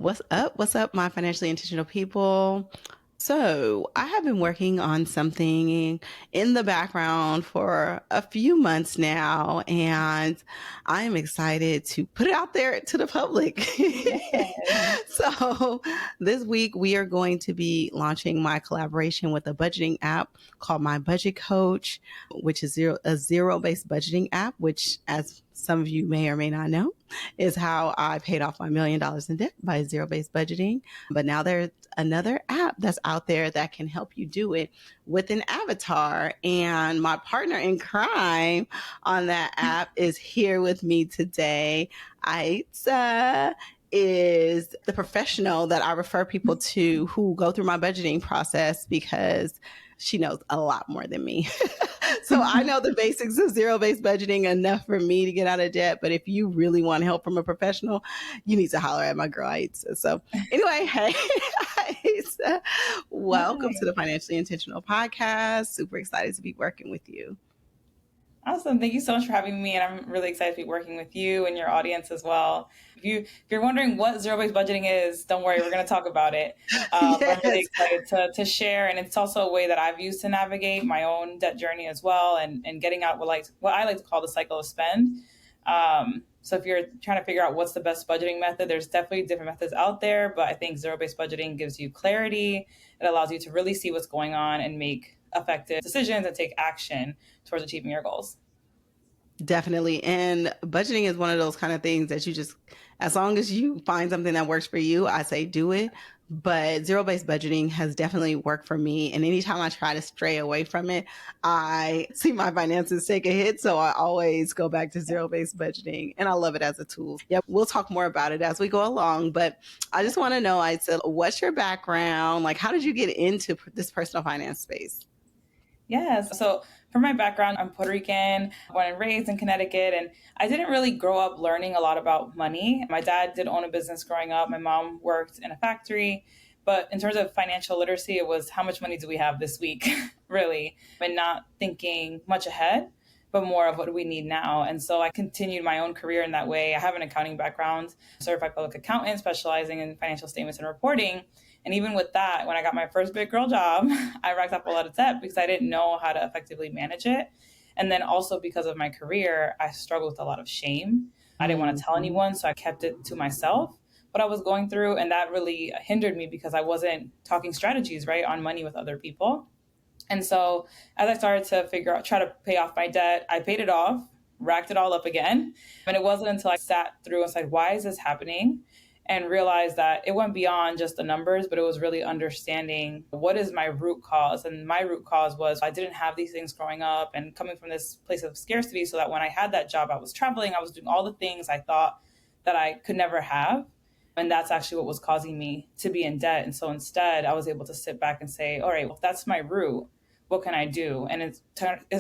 What's up? What's up, my financially intentional people? So, I have been working on something in the background for a few months now, and I am excited to put it out there to the public. Yes. So, this week we are going to be launching my collaboration with a budgeting app called MyBudgetCoach, which is a zero-based budgeting app, which, as some of you may or may not know, is how I paid off my $1 million in debt by zero-based budgeting. But now there's another app that's out there that can help you do it with an avatar. And my partner in crime on that app is here with me today. Aitza is the professional that I refer people to who go through my budgeting process because she knows a lot more than me. So I know the basics of zero-based budgeting enough for me to get out of debt. But if you really want help from a professional, you need to holler at my girl Aitza. So anyway, hey, Aitza, welcome to the Financially Intentional Podcast. Super excited to be working with you. Awesome. Thank you so much for having me. And I'm really excited to be working with you and your audience as well. If you're wondering what zero-based budgeting is, don't worry, we're going to talk about it. I'm really excited to share. And it's also a way that I've used to navigate my own debt journey as well and getting out what I like to call the cycle of spend. So if you're trying to figure out what's the best budgeting method, there's definitely different methods out there. But I think zero-based budgeting gives you clarity. It allows you to really see what's going on and make effective decisions and take action towards achieving your goals. Definitely. And budgeting is one of those kind of things that you just, as long as you find something that works for you, I say do it. But zero-based budgeting has definitely worked for me. And anytime I try to stray away from it, I see my finances take a hit. So I always go back to zero-based budgeting, and I love it as a tool. Yeah, we'll talk more about it as we go along. But I just want to know, Aitza, what's your background? Like, how did you get into this personal finance space? Yes. So for my background, I'm Puerto Rican, born and raised in Connecticut, and I didn't really grow up learning a lot about money. My dad did own a business growing up. My mom worked in a factory. But in terms of financial literacy, it was how much money do we have this week, really, and not thinking much ahead, but more of what do we need now. And so I continued my own career in that way. I have an accounting background, certified public accountant, specializing in financial statements and reporting. And even with that, when I got my first big girl job, I racked up a lot of debt because I didn't know how to effectively manage it. And then also because of my career, I struggled with a lot of shame. I didn't want to tell anyone, so I kept it to myself, what I was going through. And that really hindered me because I wasn't talking strategies, right, on money with other people. And so as I started to try to pay off my debt, I paid it off, racked it all up again. And it wasn't until I sat through and said, why is this happening? And realized that it went beyond just the numbers, but it was really understanding what is my root cause. And my root cause was I didn't have these things growing up and coming from this place of scarcity, so that when I had that job, I was traveling, I was doing all the things I thought that I could never have. And that's actually what was causing me to be in debt. And so instead, I was able to sit back and say, all right, well, if that's my root, what can I do? And it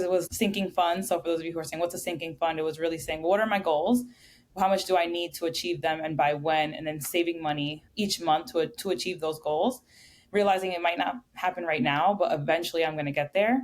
was sinking funds. So for those of you who are saying, what's a sinking fund? It was really saying, what are my goals? How much do I need to achieve them and by when? And then saving money each month to achieve those goals, realizing it might not happen right now, but eventually I'm going to get there.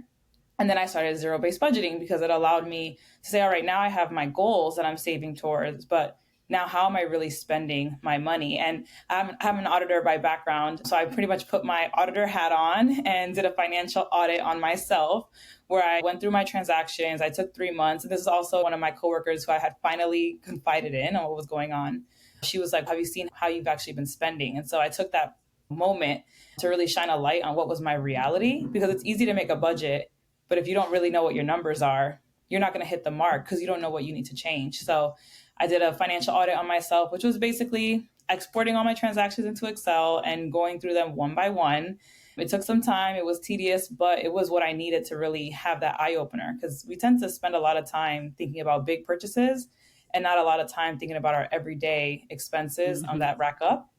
And then I started zero-based budgeting because it allowed me to say, all right, now I have my goals that I'm saving towards, but now how am I really spending my money? And I'm an auditor by background. So I pretty much put my auditor hat on and did a financial audit on myself, where I went through my transactions. I took 3 months. And this is also one of my coworkers who I had finally confided in on what was going on. She was like, have you seen how you've actually been spending? And so I took that moment to really shine a light on what was my reality, because it's easy to make a budget, but if you don't really know what your numbers are, you're not going to hit the mark because you don't know what you need to change. So I did a financial audit on myself, which was basically exporting all my transactions into Excel and going through them one by one. It took some time. It was tedious, but it was what I needed to really have that eye opener, because we tend to spend a lot of time thinking about big purchases and not a lot of time thinking about our everyday expenses on that rack up.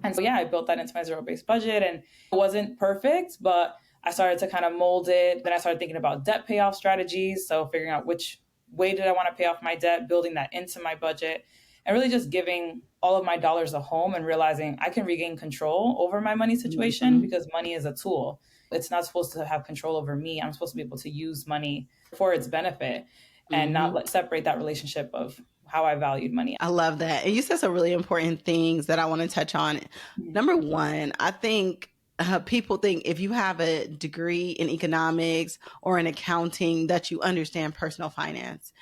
And so, yeah, I built that into my zero-based budget, and it wasn't perfect, but I started to kind of mold it. Then I started thinking about debt payoff strategies. So figuring out which way did I want to pay off my debt, building that into my budget, and really just giving all of my dollars a home and realizing I can regain control over my money situation because money is a tool. It's not supposed to have control over me. I'm supposed to be able to use money for its benefit and not separate that relationship of how I valued money. I love that. And you said some really important things that I want to touch on. Number one, I think people think if you have a degree in economics or in accounting that you understand personal finance.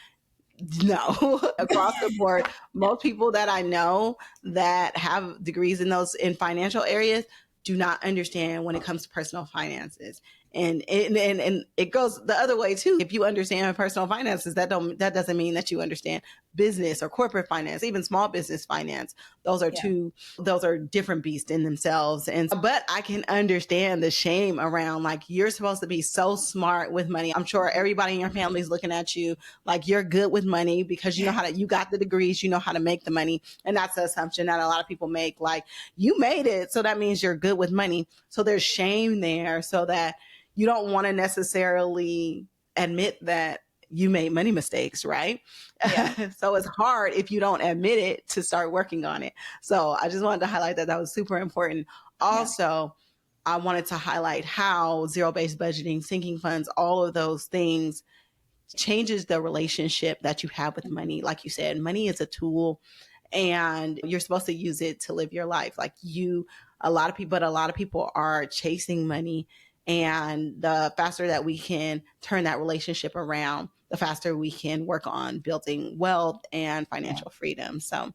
No, across the board, most people that I know that have degrees in those in financial areas do not understand when it comes to personal finances. And it goes the other way too. If you understand personal finances, that doesn't mean that you understand business or corporate finance, even small business finance. Those are those are different beasts in themselves. And but I can understand the shame around like you're supposed to be so smart with money. I'm sure everybody in your family is looking at you like you're good with money because you know how to, you got the degrees, you know how to make the money. And that's the assumption that a lot of people make. Like you made it, so that means you're good with money. So there's shame there, so that you don't want to necessarily admit that you made money mistakes, right? Yeah. So it's hard if you don't admit it to start working on it. So I just wanted to highlight that. That was super important. Also, I wanted to highlight how zero-based budgeting, sinking funds, all of those things changes the relationship that you have with money. Like you said, money is a tool and you're supposed to use it to live your life. Like a lot of people are chasing money. And the faster that we can turn that relationship around, the faster we can work on building wealth and financial freedom. So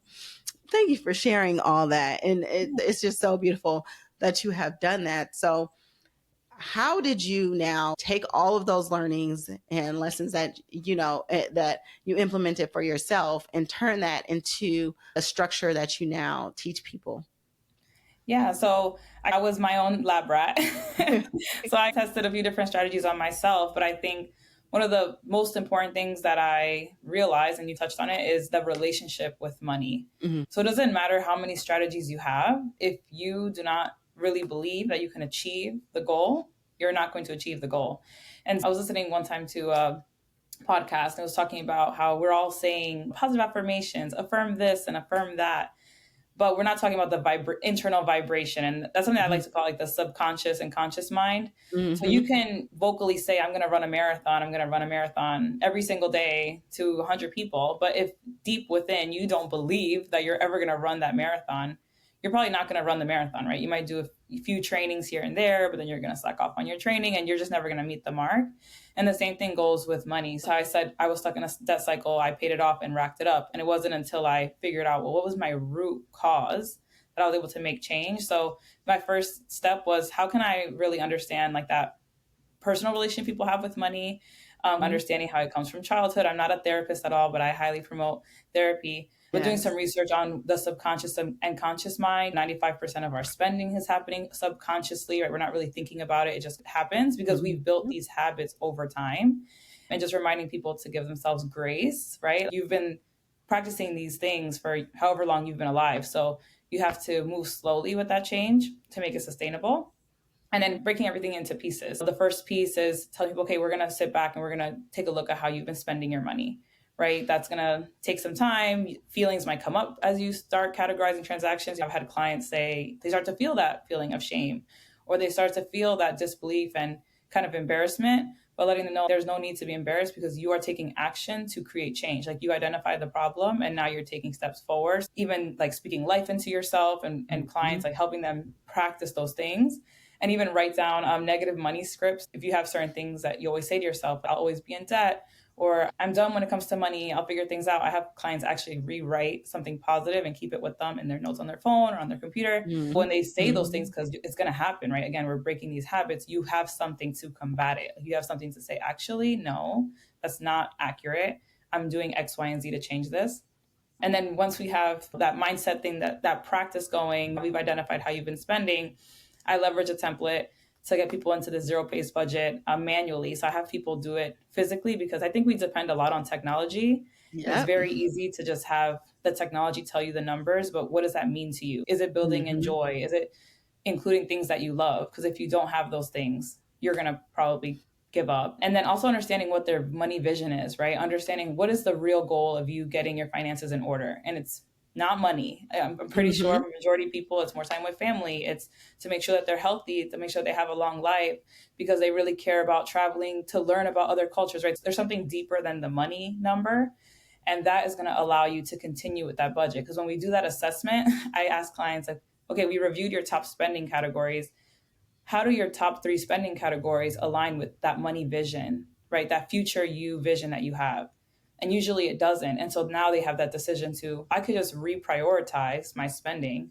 thank you for sharing all that. And it's just so beautiful that you have done that. So how did you now take all of those learnings and lessons that that you implemented for yourself and turn that into a structure that you now teach people? Yeah, so I was my own lab rat. So I tested a few different strategies on myself, but I think one of the most important things that I realized, and you touched on it, is the relationship with money. Mm-hmm. So it doesn't matter how many strategies you have. If you do not really believe that you can achieve the goal, you're not going to achieve the goal. And I was listening one time to a podcast, and it was talking about how we're all saying positive affirmations, affirm this and affirm that. But we're not talking about the internal vibration. And that's something I like to call like the subconscious and conscious mind. Mm-hmm. So you can vocally say, I'm going to run a marathon. I'm going to run a marathon every single day to 100 people. But if deep within you don't believe that you're ever going to run that marathon, you're probably not going to run the marathon, right? You might do a few trainings here and there, but then you're going to slack off on your training and you're just never going to meet the mark. And the same thing goes with money. So I said I was stuck in a debt cycle. I paid it off and racked it up. And it wasn't until I figured out, well, what was my root cause that I was able to make change. So my first step was, how can I really understand like that personal relationship people have with money, understanding how it comes from childhood. I'm not a therapist at all, but I highly promote therapy. But doing some research on the subconscious and conscious mind, 95% of our spending is happening subconsciously, right? We're not really thinking about it. It just happens because we've built these habits over time. And just reminding people to give themselves grace, right? You've been practicing these things for however long you've been alive. So you have to move slowly with that change to make it sustainable. And then breaking everything into pieces. So the first piece is telling people, okay, we're going to sit back and we're going to take a look at how you've been spending your money, right? That's going to take some time. Feelings might come up as you start categorizing transactions. I've had clients say they start to feel that feeling of shame, or they start to feel that disbelief and kind of embarrassment, but letting them know there's no need to be embarrassed because you are taking action to create change. Like you identify the problem and now you're taking steps forward, even like speaking life into yourself and clients, like helping them practice those things. And even write down negative money scripts. If you have certain things that you always say to yourself, I'll always be in debt, or I'm dumb when it comes to money, I'll figure things out. I have clients actually rewrite something positive and keep it with them in their notes on their phone or on their computer. Mm-hmm. When they say those things, because it's going to happen, right? Again, we're breaking these habits. You have something to combat it. You have something to say, actually, no, that's not accurate. I'm doing X, Y, and Z to change this. And then once we have that mindset thing, that practice going, we've identified how you've been spending. I leverage a template to get people into the zero-based budget manually. So I have people do it physically because I think we depend a lot on technology. Yep. It's very easy to just have the technology tell you the numbers, but what does that mean to you? Is it building in joy? Is it including things that you love? Because if you don't have those things, you're going to probably give up. And then also understanding what their money vision is, right? Understanding what is the real goal of you getting your finances in order. And it's not money. I'm pretty sure for the majority of people, it's more time with family. It's to make sure that they're healthy, to make sure they have a long life, because they really care about traveling to learn about other cultures, right? There's something deeper than the money number. And that is going to allow you to continue with that budget. Because when we do that assessment, I ask clients, like, okay, we reviewed your top spending categories. How do your top 3 spending categories align with that money vision, right? That future you vision that you have. And usually it doesn't. And so now they have that decision to, I could just reprioritize my spending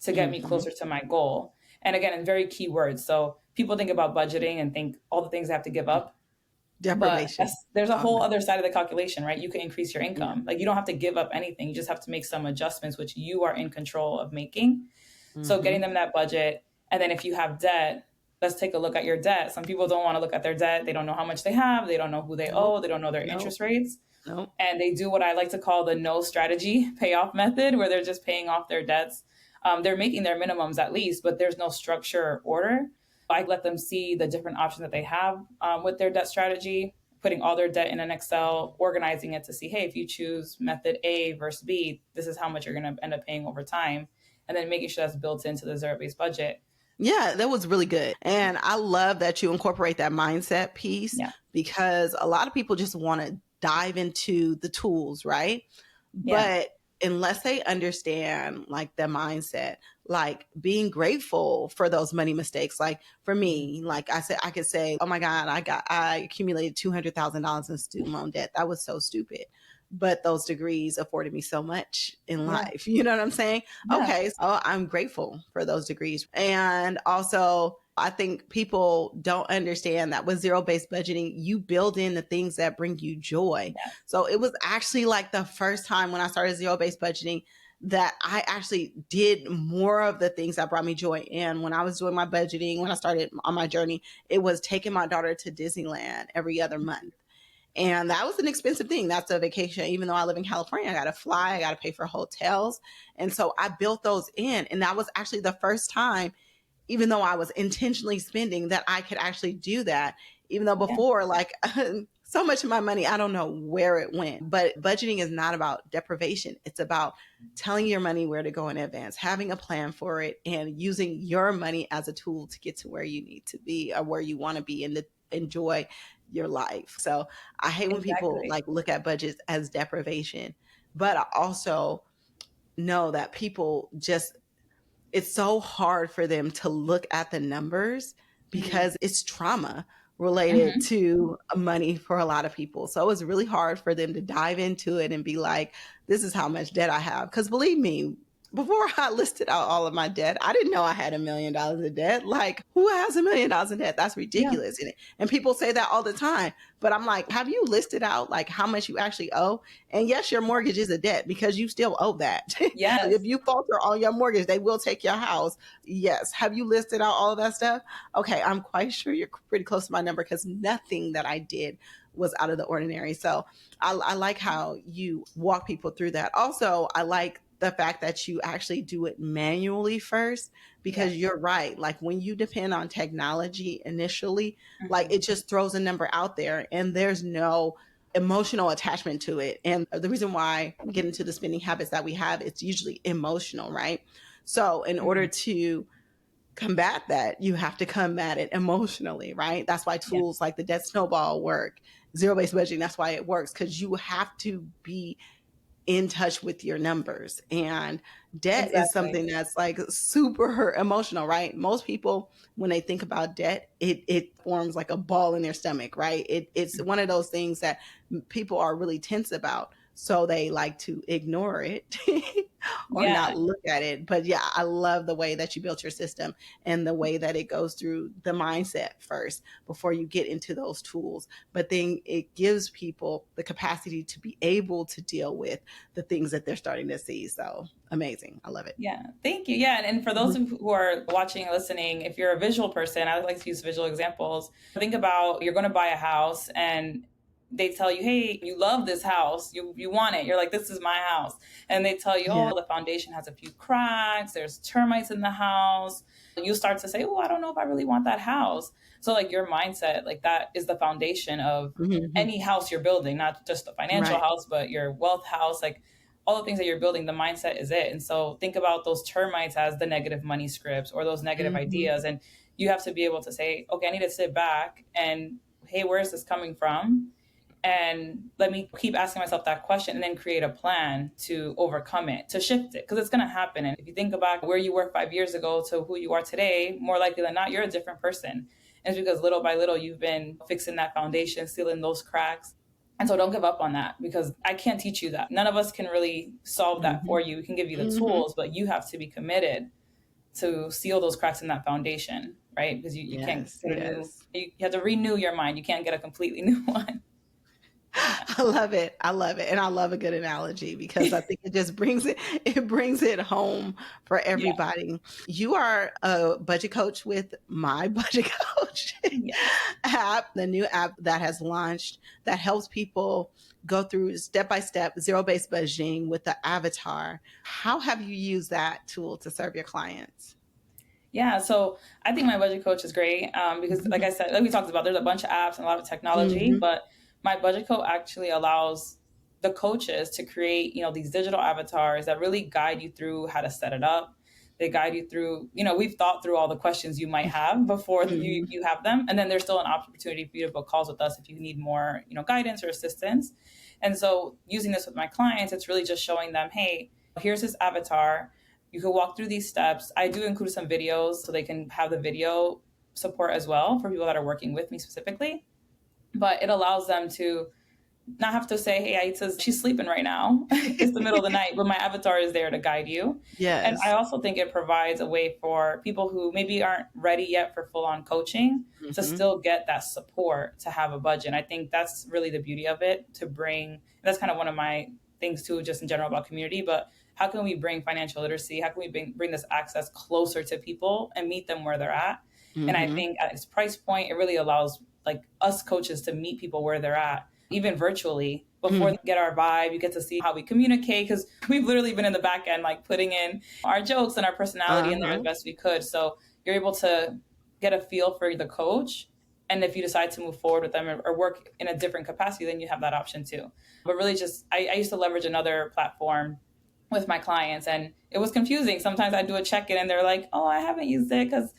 to get me Mm-hmm. closer to my goal. And again, in very key words. So people think about budgeting and think all the things they have to give up. But Deprivation. there's a whole Um, other side of the calculation, right? You can increase your yeah. income. Like you don't have to give up anything. You just have to make some adjustments, which you are in control of making. So Mm-hmm. getting them that budget. And then if you have debt, let's take a look at your debt. Some people don't want to look at their debt. They don't know how much they have. They don't know who they Nope. owe. They don't know their Nope. interest rates. Nope. And they do what I like to call the no strategy payoff method, where they're just paying off their debts. They're making their minimums at least, but there's no structure or order. I let them see the different options that they have with their debt strategy, putting all their debt in an Excel, organizing it to see, hey, if you choose method A versus B, this is how much you're going to end up paying over time. And then making sure that's built into the zero-based budget. Yeah, that was really good. And I love that you incorporate that mindset piece Yeah. because a lot of people just want to dive into the tools, right? Yeah. But unless they understand like the mindset, like being grateful for those money mistakes. Like for me, like I said, I could say, oh my God, I accumulated $200,000 in student loan debt. That was so stupid. But those degrees afforded me so much in Yeah. life. You know what I'm saying? Yeah. Okay. So I'm grateful for those degrees. And also, I think people don't understand that with zero-based budgeting, you build in the things that bring you joy. Yeah. So it was actually like the first time when I started zero-based budgeting that I actually did more of the things that brought me joy. And when I was doing my budgeting, when I started on my journey, it was taking my daughter to Disneyland every other month. And that was an expensive thing. That's a vacation. Even though I live in California, I got to fly, I got to pay for hotels. And so I built those in. And that was actually the first time, even though I was intentionally spending, that I could actually do that. Even though Yeah. before, like so much of my money, I don't know where it went. But budgeting is not about deprivation. It's about telling your money where to go in advance, having a plan for it, and using your money as a tool to get to where you need to be or where you want to be and to enjoy your life. So I hate when people Exactly. like look at budgets as deprivation, but I also know that people just, it's so hard for them to look at the numbers Mm-hmm. because it's trauma related Mm-hmm. to money for a lot of people. So it's really hard for them to dive into it and be like, this is how much debt I have. Because believe me, before I listed out all of my debt, I didn't know I had $1 million in debt. Like, who has $1 million in debt? That's Yeah. ridiculous. And people say that all the time. But I'm like, have you listed out like how much you actually owe? And yes, your mortgage is a debt because you still owe that. Yes. If you falter on your mortgage, they will take your house. Yes. Have you listed out all of that stuff? Okay. I'm quite sure you're pretty close to my number because nothing that I did was out of the ordinary. So I like how you walk people through that. Also, I like the fact that you actually do it manually first because Yes. you're right. Like when you depend on technology initially, like Mm-hmm. it just throws a number out there and there's no emotional attachment to it. And the reason why we get into the spending habits that we have, it's usually emotional, right? So in order Mm-hmm. to combat that, you have to combat it emotionally, right? That's why Yeah. tools like the debt snowball work, zero-based budgeting, that's why it works because you have to be in touch with your numbers. And debt is Exactly. something that's like super emotional, right? Most people, when they think about debt, it forms like a ball in their stomach, right? It's one of those things that people are really tense about. So they like to ignore it or Yeah. not look at it. But yeah, I love the way that you built your system and the way that it goes through the mindset first before you get into those tools. But then it gives people the capacity to be able to deal with the things that they're starting to see. So amazing. I love it. Yeah. Thank you. Yeah. And for those who are watching and listening, if you're a visual person, I like to use visual examples. Think about you're going to buy a house and they tell you, hey, you love this house. You want it. You're like, this is my house. And they tell you, Yeah. oh, the foundation has a few cracks. There's termites in the house. You start to say, oh, I don't know if I really want that house. So like your mindset, like that is the foundation of Mm-hmm. any house you're building, not just a financial Right. house, but your wealth house, like all the things that you're building, the mindset is it. And so think about those termites as the negative money scripts or those negative Mm-hmm. ideas. And you have to be able to say, okay, I need to sit back and, hey, where is this coming from? And let me keep asking myself that question and then create a plan to overcome it, to shift it, because it's going to happen. And if you think about where you were 5 years ago to who you are today, more likely than not, you're a different person. And it's because little by little, you've been fixing that foundation, sealing those cracks. And so don't give up on that, because I can't teach you that. None of us can really solve that Mm-hmm. for you. We can give you the Mm-hmm. tools, but you have to be committed to seal those cracks in that foundation, right? Because you can't Yes, get a new, yes. you have to renew your mind. You can't get a completely new one. I love it. I love it. And I love a good analogy because I think it brings it home for Yeah. everybody. You are a budget coach with My Budget Coach Yes. app, the new app that has launched that helps people go through step by step zero-based budgeting with the avatar. How have you used that tool to serve your clients? Yeah, so I think my budget coach is great because, like I said, like we talked about, there's a bunch of apps and a lot of technology, Hmm. but my budget coach actually allows the coaches to create, these digital avatars that really guide you through how to set it up. They guide you through, we've thought through all the questions you might have before you, Hmm. you have them. And then there's still an opportunity for you to book calls with us if you need more, guidance or assistance. And so using this with my clients, it's really just showing them, hey, here's this avatar. You can walk through these steps. I do include some videos so they can have the video support as well for people that are working with me specifically. But it allows them to not have to say, hey, Aitzarelys, she's sleeping right now. It's the middle of the night, but my avatar is there to guide you. And I Yes. also think it provides a way for people who maybe aren't ready yet for full on coaching to Hmm. still get that support to have a budget. And I think that's really the beauty of it, to bring, that's kind of one of my things too, just in general about community. But how can we bring financial literacy? How can we bring this access closer to people and meet them where they're at? And I Hmm. think at its price point, it really allows like us coaches to meet people where they're at, even virtually, before Hmm. they get our vibe. You get to see how we communicate, because we've literally been in the back end, like putting in our jokes and our personality in there as Uh-huh. best we could. So you're able to get a feel for the coach. And if you decide to move forward with them or work in a different capacity, then you have that option too. But really, just I used to leverage another platform with my clients, and it was confusing. Sometimes I do a check in and they're like, oh, I haven't used it because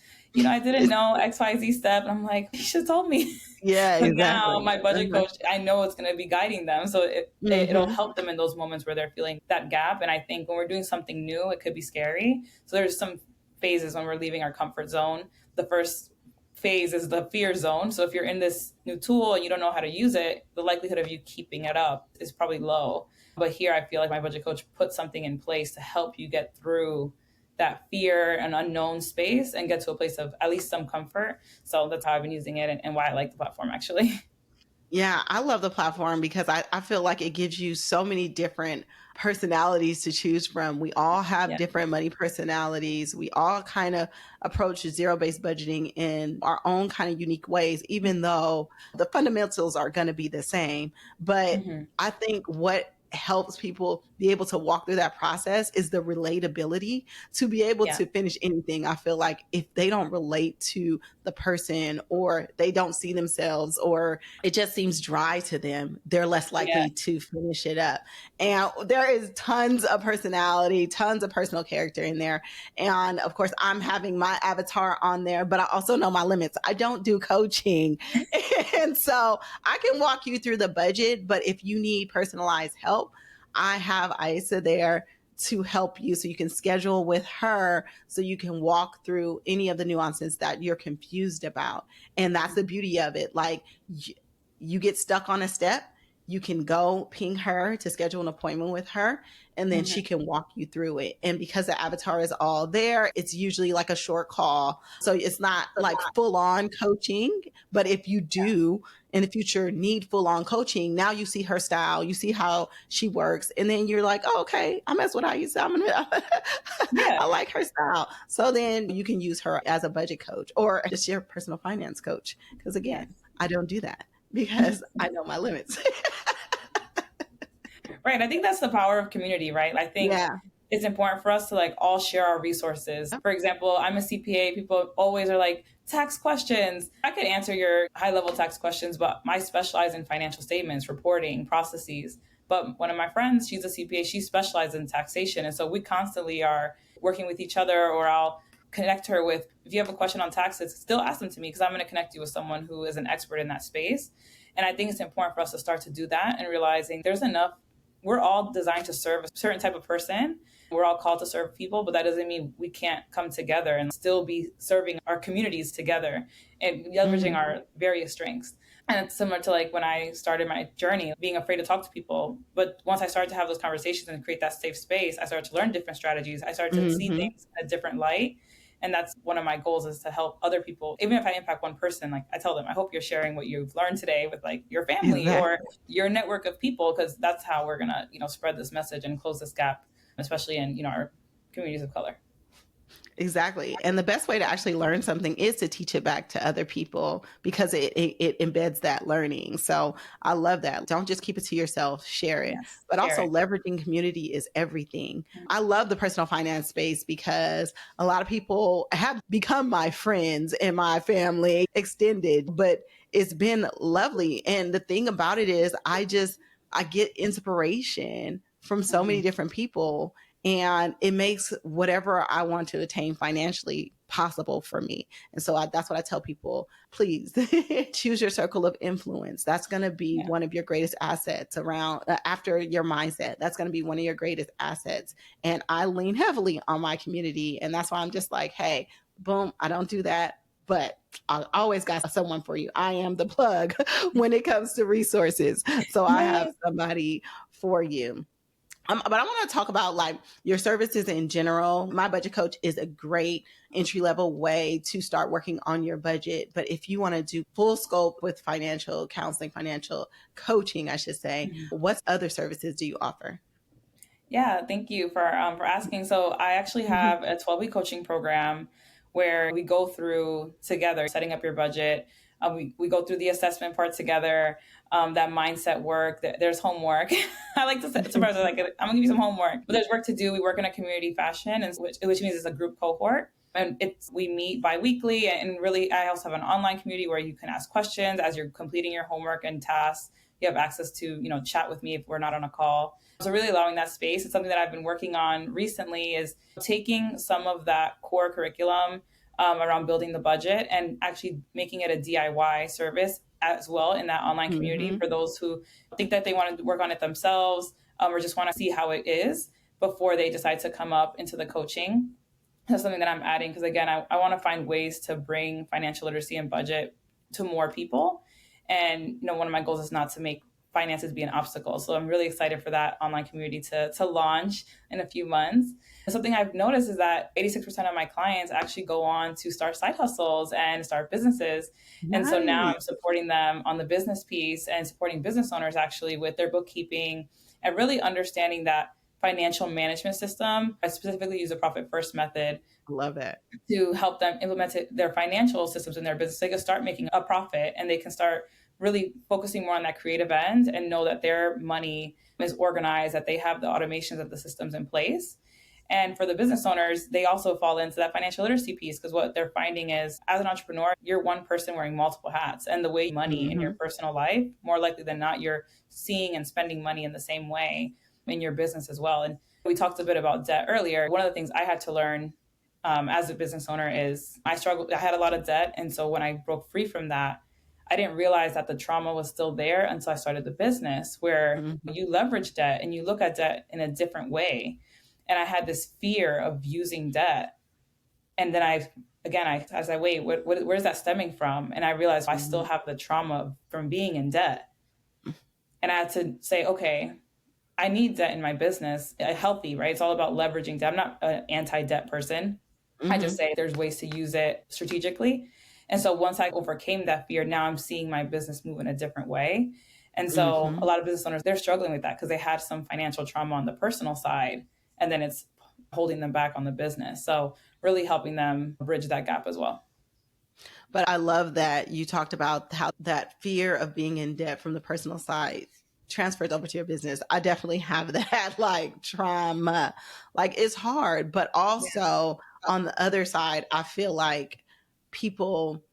I didn't know XYZ step. And I'm like, you should have told me. Yeah, But now exactly. my budget Uh-huh. coach, I know it's going to be guiding them. So it'll Hmm. help them in those moments where they're feeling that gap. And I think when we're doing something new, it could be scary. So there's some phases when we're leaving our comfort zone. The first phase is the fear zone. So if you're in this new tool and you don't know how to use it, the likelihood of you keeping it up is probably low. But here I feel like my budget coach put something in place to help you get through that fear and unknown space and get to a place of at least some comfort. So that's how I've been using it, and why I like the platform actually. Yeah, I love the platform because I feel like it gives you so many different personalities to choose from. We all have Yeah. different money personalities. We all kind of approach zero-based budgeting in our own kind of unique ways, even though the fundamentals are going to be the same. But Hmm. I think what helps people be able to walk through that process is the relatability to be able Yeah. to finish anything. I feel like if they don't relate to the person, or they don't see themselves, or it just seems dry to them, they're less Yeah. likely to finish it up. And there is tons of personality, tons of personal character in there. And of course, I'm having my avatar on there, but I also know my limits. I don't do coaching. And so I can walk you through the budget, but if you need personalized help, I have Isa there to help you so you can schedule with her so you can walk through any of the nuances that you're confused about. And that's the beauty of it. Like you get stuck on a step, you can go ping her to schedule an appointment with her, and then Hmm. she can walk you through it. And because the avatar is all there, it's usually like a short call. So it's not like full on coaching. But if you do in the future need full on coaching, now you see her style, you see how she works, and then you're like, oh, okay, I mess with how you sound. Yeah. I like her style. So then you can use her as a budget coach or just your personal finance coach. Because again, Yes. I don't do that because I know my limits. Right. I think that's the power of community, right? I think Yeah. it's important for us to like all share our resources. For example, I'm a CPA. People always are like, tax questions. I could answer your high level tax questions, but I specialize in financial statements, reporting, processes. But one of my friends, she's a CPA, she specializes in taxation. And so we constantly are working with each other, or I'll connect her with, if you have a question on taxes, still ask them to me, because I'm going to connect you with someone who is an expert in that space. And I think it's important for us to start to do that and realizing there's enough. We're all designed to serve a certain type of person. We're all called to serve people, but that doesn't mean we can't come together and still be serving our communities together and leveraging our various strengths. And it's similar to like when I started my journey, being afraid to talk to people. But once I started to have those conversations and create that safe space, I started to learn different strategies. I started to see things in a different light. And that's one of my goals, is to help other people. Even if I impact one person, like I tell them, I hope you're sharing what you've learned today with like your family or your network of people, because that's how we're going to, spread this message and close this gap, especially in, our communities of color. Exactly. And the best way to actually learn something is to teach it back to other people, because it embeds that learning. So I love that. Don't just keep it to yourself, share it. Yes, But share also it. leveraging community is everything. I love the personal finance space because a lot of people have become my friends and my family extended, but it's been lovely. And the thing about it is I get inspiration from so many different people, and it makes whatever I want to attain financially possible for me. And so that's what I tell people. Please choose your circle of influence. That's going to be one of your greatest assets around after your mindset. That's going to be one of your greatest assets. And I lean heavily on my community. And that's why I'm just like, hey, boom, I don't do that, but I always got someone for you. I am the plug when it comes to resources. So I have somebody for you. But I want to talk about like your services in general. My Budget Coach is a great entry level way to start working on your budget. But if you want to do full scope with financial counseling, financial coaching, I should say, what other services do you offer? Yeah, thank you for asking. So I actually have a 12-week coaching program where we go through together setting up your budget. We go through the assessment part together, that mindset work. There's homework. I like to say to person, like, I'm gonna give you some homework, but there's work to do. We work in a community fashion, and which means it's a group cohort. And we meet bi-weekly, and really I also have an online community where you can ask questions as you're completing your homework and tasks. You have access to, chat with me if we're not on a call. So really allowing that space. It's something that I've been working on recently, is taking some of that core curriculum around building the budget and actually making it a DIY service as well in that online community for those who think that they want to work on it themselves, or just want to see how it is before they decide to come up into the coaching. That's something that I'm adding because, again, I want to find ways to bring financial literacy and budget to more people. And, one of my goals is not to make finances be an obstacle. So I'm really excited for that online community to launch in a few months. And something I've noticed is that 86% of my clients actually go on to start side hustles and start businesses. Nice. And so now I'm supporting them on the business piece and supporting business owners actually with their bookkeeping and really understanding that financial management system. I specifically use a profit first method. Love that. To help them implement their financial systems in their business. They can start making a profit and they can start really focusing more on that creative end and know that their money is organized, that they have the automations of the systems in place. And for the business owners, they also fall into that financial literacy piece, because what they're finding is, as an entrepreneur, you're one person wearing multiple hats, and the way money in your personal life, more likely than not, you're seeing and spending money in the same way in your business as well. And we talked a bit about debt earlier. One of the things I had to learn as a business owner is I had a lot of debt. And so when I broke free from that, I didn't realize that the trauma was still there until I started the business, where you leverage debt and you look at debt in a different way. And I had this fear of using debt. And then I was like, wait, where's that stemming from? And I realized I still have the trauma from being in debt. And I had to say, okay, I need debt in my business, healthy, right? It's all about leveraging debt. I'm not an anti-debt person. I just say there's ways to use it strategically. And so once I overcame that fear, now I'm seeing my business move in a different way. And so a lot of business owners, they're struggling with that because they had some financial trauma on the personal side, and then it's holding them back on the business. So really helping them bridge that gap as well. But I love that you talked about how that fear of being in debt from the personal side transfers over to your business. I definitely have that like trauma. Like it's hard, but also on the other side, I feel like people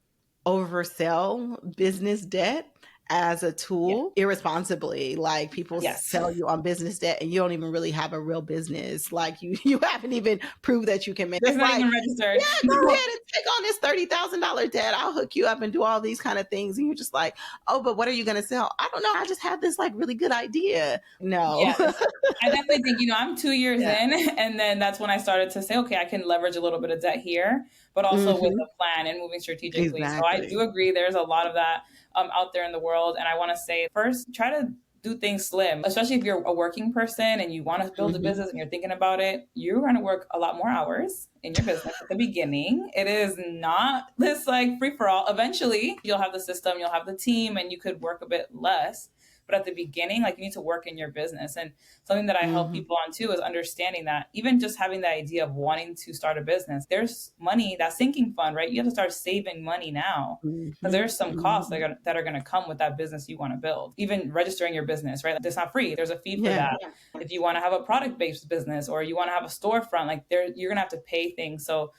oversell business debt. as a Yeah. tool irresponsibly. Like people Yes. sell you on business debt and you don't even really have a real business. Like you haven't even proved that you can make. It's It's not like, even registered. yeah, go ahead and take on this $30,000 debt. I'll hook you up and do all these kind of things. And you're just like, oh, but what are you going to sell? I don't know. I just had this like really good idea. No. Yes. I definitely think, I'm 2 years Yeah. in, and then that's when I started to say, okay, I can leverage a little bit of debt here, but also with Hmm. a plan and moving strategically. So I do Exactly. agree there's a lot of that out there in the world. And I want to say, first, try to do things slim, especially if you're a working person and you want to build a Hmm. business and you're thinking about it. You're going to work a lot more hours in your business at the beginning. It is not this like free for all. Eventually, you'll have the system, you'll have the team, and you could work a bit less. But at the beginning, like you need to work in your business. And something that I help Hmm. people on too is understanding that even just having the idea of wanting to start a business, there's money, that sinking fund, right? You have to start saving money now Hmm. because there's some costs Hmm. that are going to come with that business you want to build. Even registering your business, right? It's not free. There's a fee for Yeah. that. Yeah. If you want to have a product based business or you want to have a storefront, like you're going to have to pay things. So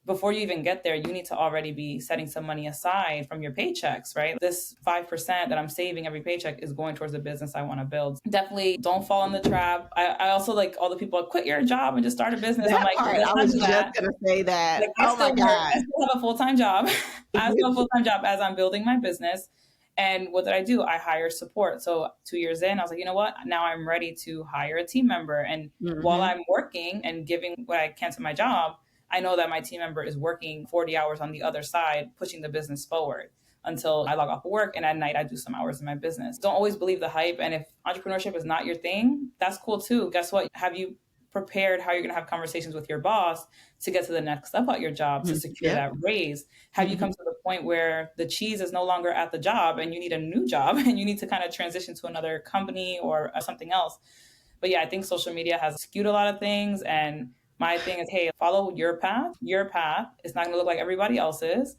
before you even get there, you need to already be setting some money aside from your paychecks, right? This 5% that I'm saving every paycheck is going towards the business I want to build. Definitely don't fall in the trap. I also like all the people quit your job and just start a business. I'm That like, part, let's I not was do just that. going to say that. Like I Oh my still work, God. I still have a full-time job. I still have a full-time job as I'm building my business. And what did I do? I hired support. So 2 years in, I was like, you know what? Now I'm ready to hire a team member. And while Hmm. I'm working and giving what I can to my job, I know that my team member is working 40 hours on the other side, pushing the business forward until I log off of work. And at night, I do some hours in my business. Don't always believe the hype. And if entrepreneurship is not your thing, that's cool too. Guess what? Have you prepared how you're going to have conversations with your boss to get to the next step at your job to secure Yep. that raise? Have you Hmm. come to the point where the cheese is no longer at the job and you need a new job and you need to kind of transition to another company or something else? But yeah, I think social media has skewed a lot of things. And my thing is, hey, follow your path. Your path is not going to look like everybody else's.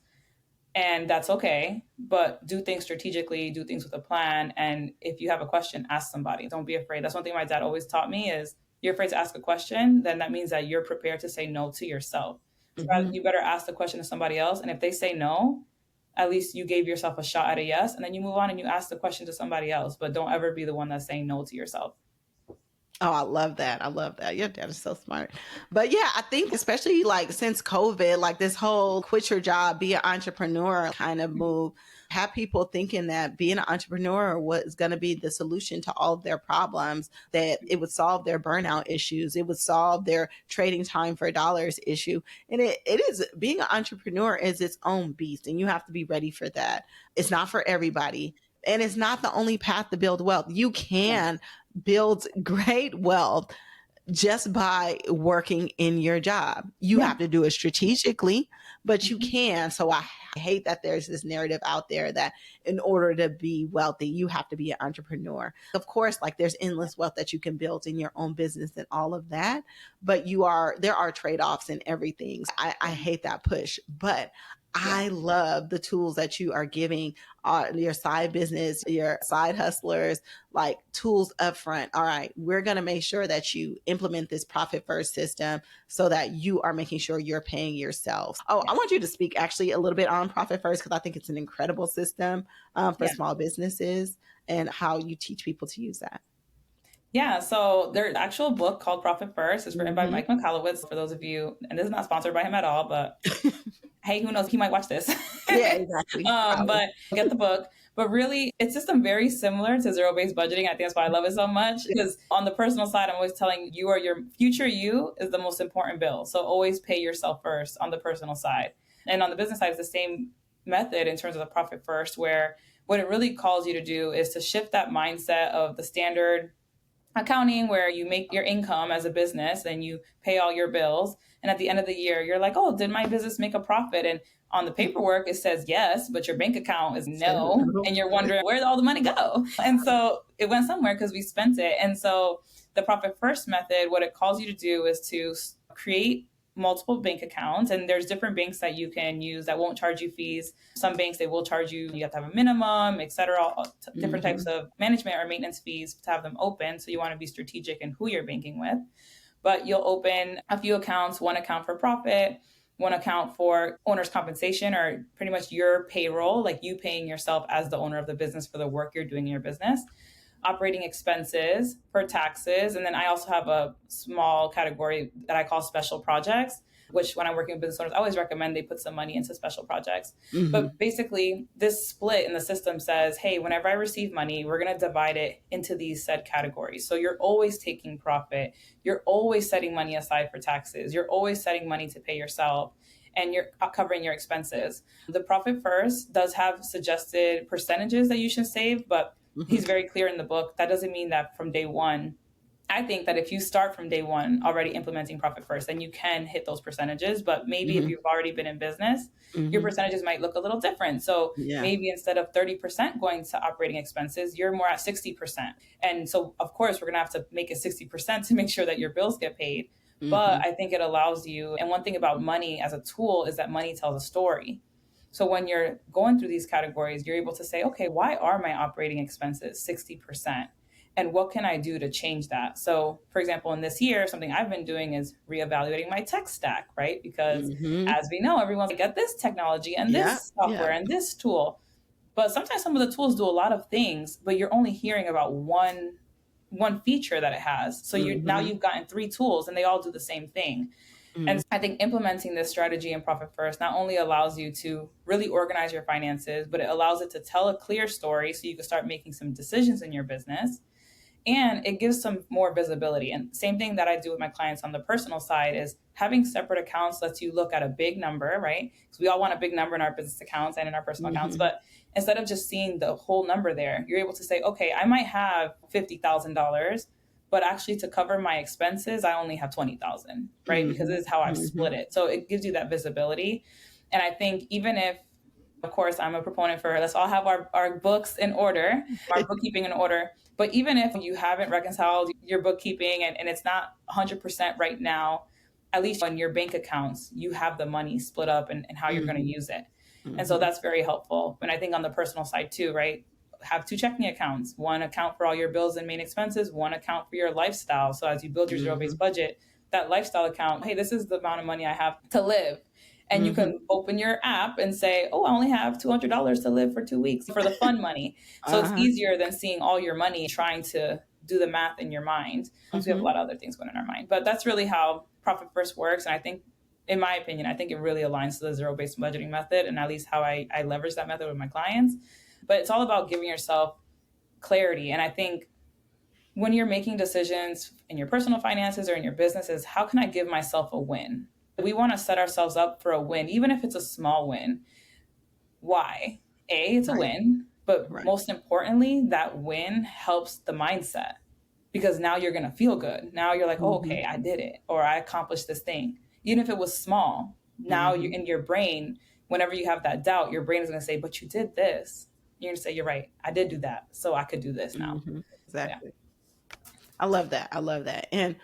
And that's okay. But do things strategically, do things with a plan. And if you have a question, ask somebody. Don't be afraid. That's one thing my dad always taught me is you're afraid to ask a question, then that means that you're prepared to say no to yourself. So Hmm. you better ask the question to somebody else. And if they say no, at least you gave yourself a shot at a yes. And then you move on and you ask the question to somebody else. But don't ever be the one that's saying no to yourself. Oh, I love that. I love that. Your dad is so smart. But yeah, I think especially like since COVID, like this whole quit your job, be an entrepreneur kind of move, have people thinking that being an entrepreneur was going to be the solution to all of their problems, that it would solve their burnout issues, it would solve their trading time for dollars issue. And it is, being an entrepreneur is its own beast, and you have to be ready for that. It's not for everybody. And it's not the only path to build wealth. You can build great wealth just by working in your job. You Yeah. have to do it strategically, but you Mhm. can. So I hate that there's this narrative out there that in order to be wealthy, you have to be an entrepreneur. Of course, like there's endless wealth that you can build in your own business and all of that, but there are trade-offs in everything. I hate that push, but Yeah. I love the tools that you are giving your side business, your side hustlers, like tools up front. All right, we're going to make sure that you implement this profit first system so that you are making sure you're paying yourself. Oh, I want you to speak actually a little bit on profit first because I think it's an incredible system for Yeah. small businesses and how you teach people to use that. Yeah, so their actual book called Profit First is written by Hmm. Mike McAllowitz. For those of you, and this is not sponsored by him at all, but hey, who knows? He might watch this. Yeah, exactly. Probably. But get the book. But really, it's system very similar to zero based budgeting. I think that's why I love it so much. Because on the personal side, I'm always telling you, are your future you is the most important bill. So always pay yourself first on the personal side. And on the business side, it's the same method in terms of the profit first, where what it really calls you to do is to shift that mindset of the standard accounting where you make your income as a business and you pay all your bills, and at the end of the year you're like, oh, did my business make a profit? And on the paperwork it says yes, but your bank account is no, and you're wondering where did all the money go. And so it went somewhere because we spent it. And so the profit first method, what it calls you to do is to create multiple bank accounts, and there's different banks that you can use that won't charge you fees. Some banks, they will charge you, you have to have a minimum, etc. Different types of management or maintenance fees to have them open. So you want to be strategic in who you're banking with. But you'll open a few accounts, one account for profit, one account for owner's compensation, or pretty much your payroll, like you paying yourself as the owner of the business for the work you're doing in your business, operating expenses for taxes. And then I also have a small category that I call special projects, which when I'm working with business owners, I always recommend they put some money into special projects. Mm-hmm. But basically, this split in the system says, hey, whenever I receive money, we're going to divide it into these said categories. So you're always taking profit. You're always setting money aside for taxes. You're always setting money to pay yourself, and you're covering your expenses. The Profit First does have suggested percentages that you should save, but he's very clear in the book. That doesn't mean that from day one. I think that if you start from day one already implementing Profit First, then you can hit those percentages. But maybe if you've already been in business, your percentages might look a little different. So maybe instead of 30% going to operating expenses, you're more at 60%. And so, of course, we're going to have to make it 60% to make sure that your bills get paid. But I think it allows you, and one thing about money as a tool is that money tells a story. So when you're going through these categories, you're able to say, okay, why are my operating expenses 60%? And what can I do to change that? So, for example, in this year, something I've been doing is reevaluating my tech stack, right? Because as we know, everyone's like, get this technology and this software and this tool. But sometimes some of the tools do a lot of things, but you're only hearing about one feature that it has. So now you've gotten 3 tools and they all do the same thing. And I think implementing this strategy in Profit First not only allows you to really organize your finances, but it allows it to tell a clear story so you can start making some decisions in your business. And it gives some more visibility. And same thing that I do with my clients on the personal side is having separate accounts lets you look at a big number, right? Because we all want a big number in our business accounts and in our personal accounts. But instead of just seeing the whole number there, you're able to say, okay, I might have $50,000, but actually to cover my expenses, I only have 20,000, right? Because this is how I've split it. So it gives you that visibility. And I think even if, of course, I'm a proponent for let's all have our books in order, our bookkeeping in order. But even if you haven't reconciled your bookkeeping and it's not 100% right now, at least on your bank accounts, you have the money split up and how you're going to use it. And so that's very helpful. And I think on the personal side too, right? Have 2 checking accounts, one account for all your bills and main expenses, one account for your lifestyle. So as you build your zero-based budget, that lifestyle account, hey, this is the amount of money I have to live. And you can open your app and say, oh, I only have $200 to live for 2 weeks for the fun money. So it's easier than seeing all your money, trying to do the math in your mind. Because we have a lot of other things going in our mind. But that's really how Profit First works. And I think, in my opinion, I think it really aligns to the zero-based budgeting method, and at least how I leverage that method with my clients. But it's all about giving yourself clarity. And I think when you're making decisions in your personal finances or in your businesses, how can I give myself a win? We want to set ourselves up for a win, even if it's a small win. Why? It's a win, but most importantly, that win helps the mindset, because now you're going to feel good. Now you're like, oh, okay, I did it, or I accomplished this thing. Even if it was small, now you're in your brain, whenever you have that doubt, your brain is going to say, but you did this. You're going to say, you're right, I did do that, so I could do this now. Exactly. Yeah. I love that. And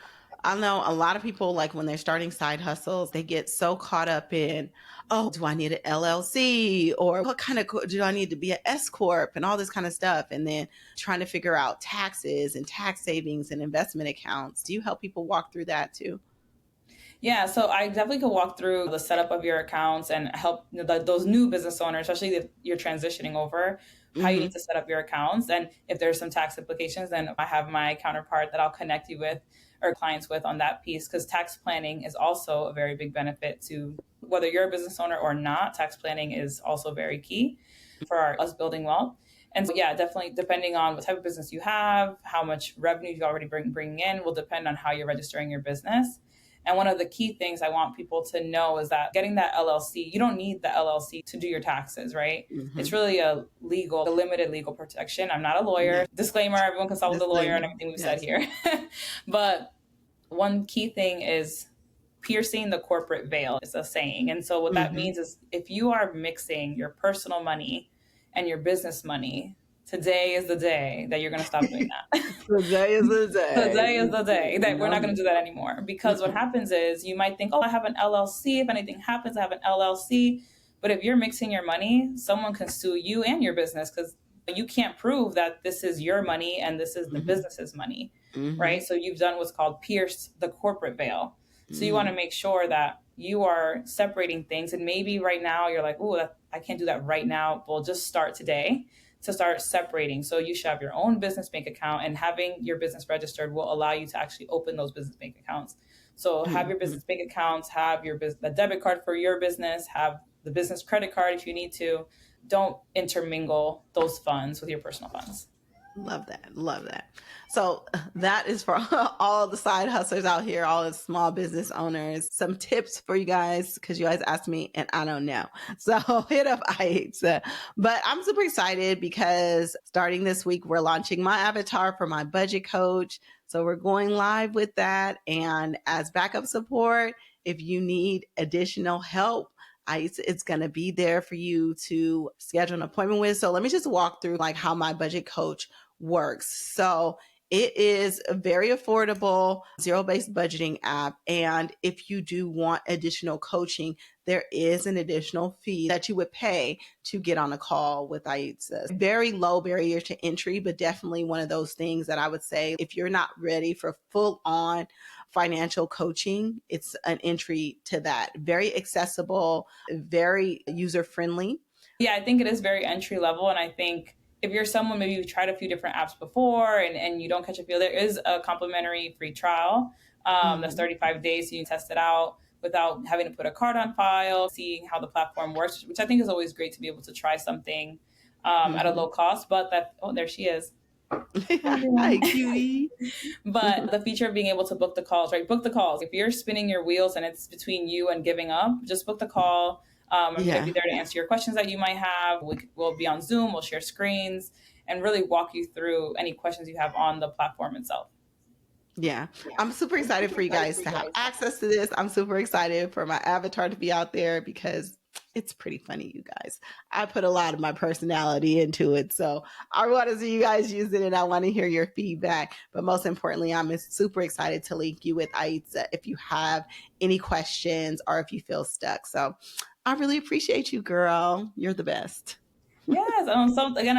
I know a lot of people, like when they're starting side hustles, they get so caught up in, oh, do I need an LLC, or what kind of do I need to be an S corp and all this kind of stuff, and then trying to figure out taxes and tax savings and investment accounts. Do you help people walk through that too? Yeah, so I definitely could walk through the setup of your accounts and help those new business owners, especially if you're transitioning over, how you need to set up your accounts. And if there's some tax implications, then I have my counterpart that I'll connect you with or clients with on that piece, because tax planning is also a very big benefit to whether you're a business owner or not. Tax planning is also very key for us building wealth. And so, yeah, definitely depending on what type of business you have, how much revenue you already bringing in will depend on how you're registering your business. And one of the key things I want people to know is that getting that LLC, you don't need the LLC to do your taxes, right? It's really a limited legal protection. I'm not a lawyer. Disclaimer, everyone consult with a lawyer and everything we've said here. But one key thing is piercing the corporate veil, is a saying. And so what that means is if you are mixing your personal money and your business money, today is the day that you're going to stop doing that. Today is the day. Today is the day that we're not going to do that anymore. Because what happens is you might think, oh, I have an LLC. If anything happens, I have an LLC. But if you're mixing your money, someone can sue you and your business, because you can't prove that this is your money and this is the business's money, right? So you've done what's called pierce the corporate veil. So you want to make sure that you are separating things. And maybe right now you're like, oh, I can't do that right now. Well, just start today to start separating. So you should have your own business bank account, and having your business registered will allow you to actually open those business bank accounts. So have your business bank accounts, have the debit card for your business, have the business credit card if you need to. Don't intermingle those funds with your personal funds. Love that. Love that. So that is for all the side hustlers out here, all the small business owners. Some tips for you guys, because you guys asked me and I don't know. So hit up Aitzarelys. But I'm super excited because starting this week, we're launching my avatar for my budget coach. So we're going live with that. And as backup support, if you need additional help, it's going to be there for you to schedule an appointment with. So let me just walk through like how my budget coach works. So it is a very affordable zero-based budgeting app. And if you do want additional coaching, there is an additional fee that you would pay to get on a call with Aitzarelys. Very low barrier to entry, but definitely one of those things that I would say if you're not ready for full on financial coaching, it's an entry to that. Very accessible, very user friendly. Yeah, I think it is very entry level. And I think if you're someone, maybe you've tried a few different apps before and you don't catch a feel, there is a complimentary free trial that's 35 days. So you can test it out without having to put a card on file, seeing how the platform works, which I think is always great to be able to try something at a low cost. But there she is. Hi, cutie. But the feature of being able to book the calls, right? Book the calls. If you're spinning your wheels and it's between you and giving up, just book the call. I'm going to be there to answer your questions that you might have. We'll be on Zoom. We'll share screens and really walk you through any questions you have on the platform itself. Yeah. I'm super excited for you guys to have access to this. I'm super excited for my avatar to be out there because it's pretty funny, you guys. I put a lot of my personality into it. So I want to see you guys use it and I want to hear your feedback. But most importantly, I'm super excited to link you with Aitzarelys if you have any questions or if you feel stuck. So I really appreciate you, girl. You're the best. Yes. I'm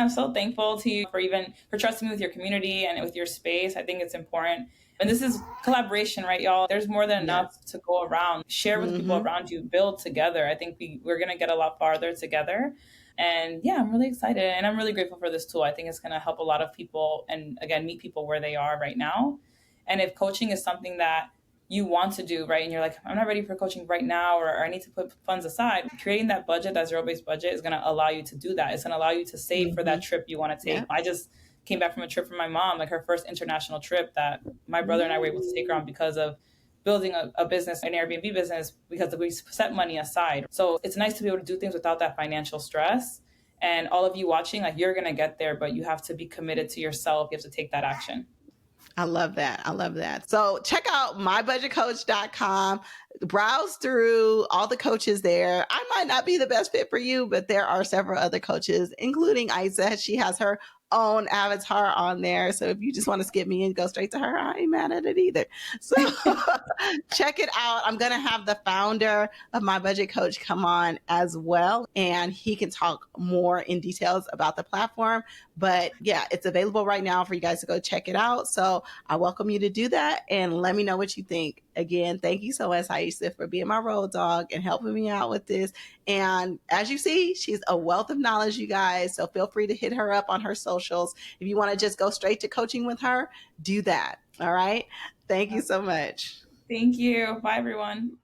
so thankful to you for trusting me with your community and with your space. I think it's important. And this is collaboration, right, y'all? There's more than enough to go around. Share with people around you, build together. I think we're going to get a lot farther together. And yeah, I'm really excited. And I'm really grateful for this tool. I think it's going to help a lot of people and again, meet people where they are right now. And if coaching is something that you want to do, right? And you're like, I'm not ready for coaching right now, or I need to put funds aside. Creating that budget, that zero-based budget is going to allow you to do that. It's going to allow you to save for that trip you want to take. Yep. I just came back from a trip from my mom, like her first international trip that my brother and I were able to take her on because of building a business, an Airbnb business, because we set money aside. So it's nice to be able to do things without that financial stress. And all of you watching, like you're going to get there, but you have to be committed to yourself. You have to take that action. I love that. I love that. So check out MyBudgetCoach.com. Browse through all the coaches there. I might not be the best fit for you, but there are several other coaches, including Aitzarelys. She has her own avatar on there. So if you just want to skip me and go straight to her, I ain't mad at it either. So check it out. I'm going to have the founder of My Budget Coach come on as well, and he can talk more in details about the platform. But yeah, it's available right now for you guys to go check it out. So I welcome you to do that and let me know what you think. Again, thank you so much, Aitzarelys, for being my road dog and helping me out with this. And as you see, she's a wealth of knowledge, you guys. So feel free to hit her up on her socials. If you want to just go straight to coaching with her, do that. All right. Thank you so much. Thank you. Bye, everyone.